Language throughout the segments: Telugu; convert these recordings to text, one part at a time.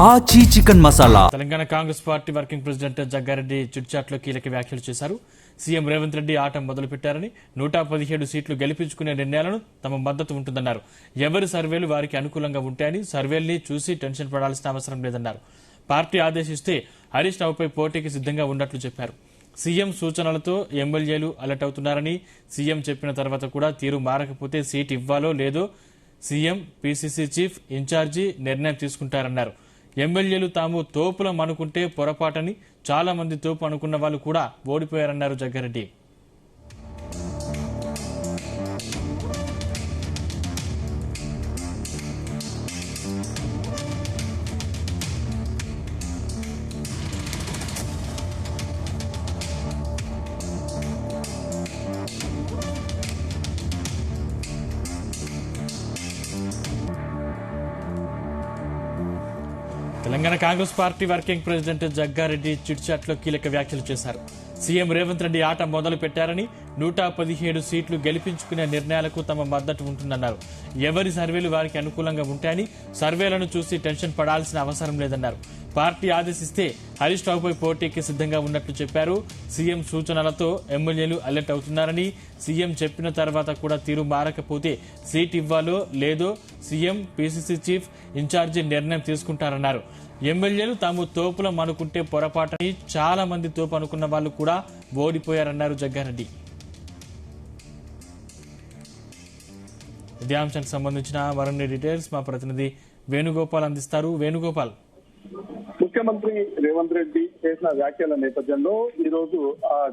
ఆచి chicken masala. Telangana Congress party working president Jaggareddy చిట్చాట్లో కీలక వ్యాఖ్యలు చేశారు. సీఎం రేవంత్ రెడ్డి ఆట మొదలుపెట్టారని 117 సీట్లు గెలిపించుకునే నిర్ణయాలను తమ మద్దతు ఉంటుందన్నారు. ఎవరి సర్వేలు వారికి అనుకూలంగా ఉంటాయని సర్వేల్ని చూసి టెన్షన్ పడాల్సిన అవసరం లేదన్నారు. పార్టీ ఆదేశిస్తే హరీష్ రావుపై పోటీకి సిద్ధంగా ఉన్నట్లు చెప్పారు. సీఎం సూచనలతో ఎమ్మెల్యేలు అలర్ట్ అవుతున్నారని, సీఎం చెప్పిన తర్వాత కూడా తీరు మారకపోతే సీట్ ఇవ్వాలో లేదో సీఎం, పీసీసీ చీఫ్ ఇన్ఛార్జి నిర్ణయం తీసుకుంటారన్నారు. ఎమ్మెల్యేలు తాము తోపులం అనుకుంటే పొరపాటని, చాలా మంది తోపు అనుకున్న వాళ్ళు కూడా ఓడిపోయారన్నారు Jaggareddy. Telangana Congress party working president Jaggareddy చిట్చాట్లో కీలక వ్యాఖ్యలు చేశారు. సీఎం రేవంత్ రెడ్డి ఆట మొదలు పెట్టారని, 117 సీట్లు గెలిపించుకునే నిర్ణయాలకు తమ మద్దతు ఉంటుందన్నారు. ఎవరి సర్వేలు వారికి అనుకూలంగా ఉంటాయని సర్వేలను చూసి టెన్షన్ పడాల్సిన అవసరం లేదన్నారు. పార్టీ ఆదేశిస్తే హరీష్ రావుపై పోటీకి సిద్ధంగా ఉన్నట్లు చెప్పారు. సీఎం సూచనలతో ఎమ్మెల్యేలు అలర్ట్ అవుతున్నారని, సీఎం చెప్పిన తర్వాత కూడా తీరు మారకపోతే సీట్ ఇవ్వాలో లేదో సీఎం, పీసీసీ చీఫ్ ఇన్ఛార్జి నిర్ణయం తీసుకుంటారన్నారు. ఎమ్మెల్యేలు తాము తోపులం అనుకుంటే పొరపాటని, చాలా మంది తోపు అనుకున్న వాళ్ళు కూడా ఓడిపోయారన్నారు జగ్గారెడ్డి. ఇదే అంశానికి సంబంధించిన మరిన్ని డీటెయిల్స్ మా ప్రతినిధి వేణుగోపాల్ అందిస్తారు. వేణుగోపాల్, ముఖ్యమంత్రి రేవంత్ రెడ్డి చేసిన వ్యాఖ్యల నేపథ్యంలో ఈ రోజు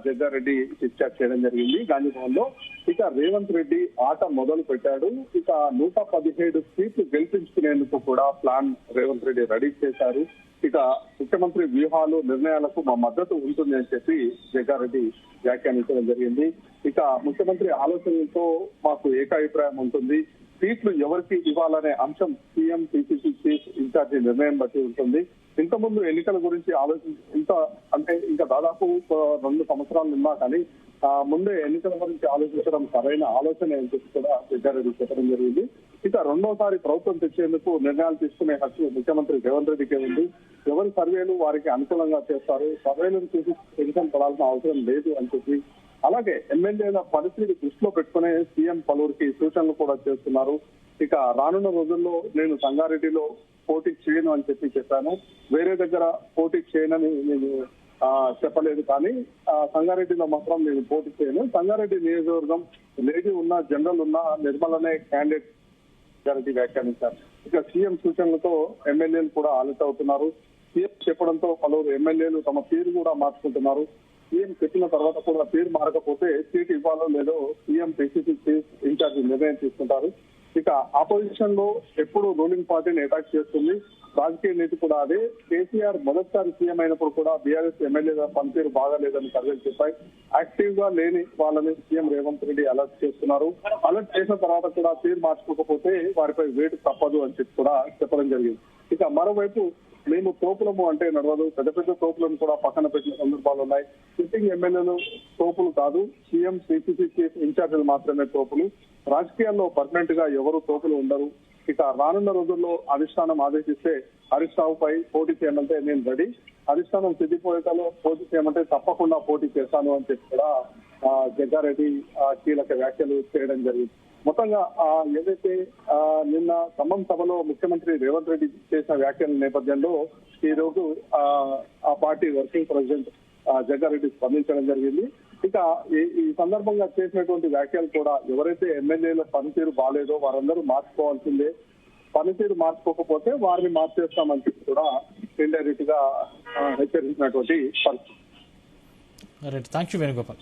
జగ్గారెడ్డి డిశ్చార్జ్ చేయడం జరిగింది గాంధీభవన్ లో. ఇక రేవంత్ రెడ్డి ఆట మొదలు పెట్టాడు. ఇక 117 సీట్లు గెలిపించుకునేందుకు కూడా ప్లాన్ రేవంత్ రెడ్డి రెడీ చేశారు. ఇక ముఖ్యమంత్రి వ్యూహాలు, నిర్ణయాలకు మా మద్దతు ఉంటుంది అని చెప్పి జగ్గారెడ్డి వ్యాఖ్యానించడం జరిగింది. ఇక ముఖ్యమంత్రి ఆలోచనలతో మాకు ఏకాభిప్రాయం ఉంటుంది. సీట్లు ఎవరికి ఇవ్వాలనే అంశం సీఎం, పీసీసీ చీఫ్ ఇన్ఛార్జి నిర్ణయం బట్టి ఉంటుంది. ఇంతకుముందు ఎన్నికల గురించి ఇంకా దాదాపు 2 సంవత్సరాలు ఉన్నా కానీ ముందే ఎన్నికల గురించి ఆలోచించడం సరైన ఆలోచన అని చెప్పి కూడా జగ్గారెడ్డి చెప్పడం జరిగింది. ఇక రెండోసారి ప్రభుత్వం తెచ్చేందుకు నిర్ణయాలు తీసుకునే హక్కు ముఖ్యమంత్రి రేవంత్ రెడ్డికే ఉంది. ఎవరి సర్వేలు వారికి అనుకూలంగా చేస్తారు, సర్వేలను చూసి టెన్షన్ పడాల్సిన అవసరం లేదు అని చెప్పి, అలాగే ఎమ్మెల్యేల పరిస్థితి దృష్టిలో పెట్టుకునే సీఎం పలువురికి సూచనలు కూడా చేస్తున్నారు. ఇక రానున్న రోజుల్లో నేను సంగారెడ్డిలో పోటీ చేయను అని చెప్పాను. వేరే దగ్గర పోటీ చేయనని నేను చెప్పలేదు, కానీ సంగారెడ్డిలో మాత్రం నేను పోటీ చేయను. సంగారెడ్డి నియోజకవర్గం లేడీ ఉన్న, జనరల్ ఉన్న, నిర్మలనే క్యాండిడేట్ గారికి వ్యాఖ్యానించారు. ఇక సీఎం సూచనలతో ఎమ్మెల్యేలు కూడా అలర్ట్ అవుతున్నారు. సీఎం చెప్పడంతో పలువురు ఎమ్మెల్యేలు తమ తీరు కూడా మార్చుకుంటున్నారు. సీఎం చెప్పిన తర్వాత కూడా తీరు మారకపోతే సీట్ ఇవ్వాలో లేదో సీఎం, పీసీసీ చీఫ్ ఇన్ఛార్జి నిర్ణయం తీసుకుంటారు. ఇక ఆపోజిషన్ లో ఎప్పుడు రూలింగ్ పార్టీని అటాక్ చేస్తుంది. రాజకీయ నీతి కూడా అదే. కేసీఆర్ మొదటిసారి సీఎం అయినప్పుడు కూడా బీఆర్ఎస్ ఎమ్మెల్యేల పనితీరు బాగాలేదని సర్వేలు చెప్పాయి. యాక్టివ్ గా లేని వాళ్ళని సీఎం రేవంత్ రెడ్డి అలర్ట్ చేస్తున్నారు. అలర్ట్ చేసిన తర్వాత కూడా తీరు మార్చుకోకపోతే వారిపై వేటు తప్పదు అని చెప్పి కూడా చెప్పడం జరిగింది. ఇక మరోవైపు మేము తోపులము అంటే నడవదు, పెద్ద పెద్ద తోపులను కూడా పక్కన పెట్టిన సందర్భాలు ఉన్నాయి. సిట్టింగ్ ఎమ్మెల్యేలు తోపులు కాదు, సీఎం, పీసీసీ చీఫ్ ఇన్ఛార్జీలు మాత్రమే తోపులు. రాజకీయాల్లో పర్మనెంట్ గా ఎవరు తోపులు ఉండరు. ఇక రానున్న రోజుల్లో అధిష్టానం ఆదేశిస్తే హరీష్ రావుపై పోటీ చేయమంటే నేను రెడీ, అధిష్టానం సిద్దిపోయేటలో పోటీ చేయమంటే తప్పకుండా పోటీ చేస్తాను అని చెప్పి కూడా జగ్గారెడ్డి కీలక వ్యాఖ్యలు చేయడం జరిగింది. మొత్తంగా ఏదైతే నిన్న ఖమ్మం సభలో ముఖ్యమంత్రి రేవంత్ రెడ్డి చేసిన వ్యాఖ్యల నేపథ్యంలో ఈ రోజు ఆ పార్టీ వర్కింగ్ ప్రెసిడెంట్ జగ్గారెడ్డి స్పందించడం జరిగింది. ఇక ఈ సందర్భంగా చేసినటువంటి వ్యాఖ్యలు కూడా ఎవరైతే ఎమ్మెల్యేల పనితీరు బాగాలేదో వారందరూ మార్చుకోవాల్సిందే, పనితీరు మార్చుకోకపోతే వారిని మార్చేస్తామని చెప్పి కూడా ఇండైరెక్ట్ గా హెచ్చరించినటువంటి పరిస్థితి. Thank you Venugopal.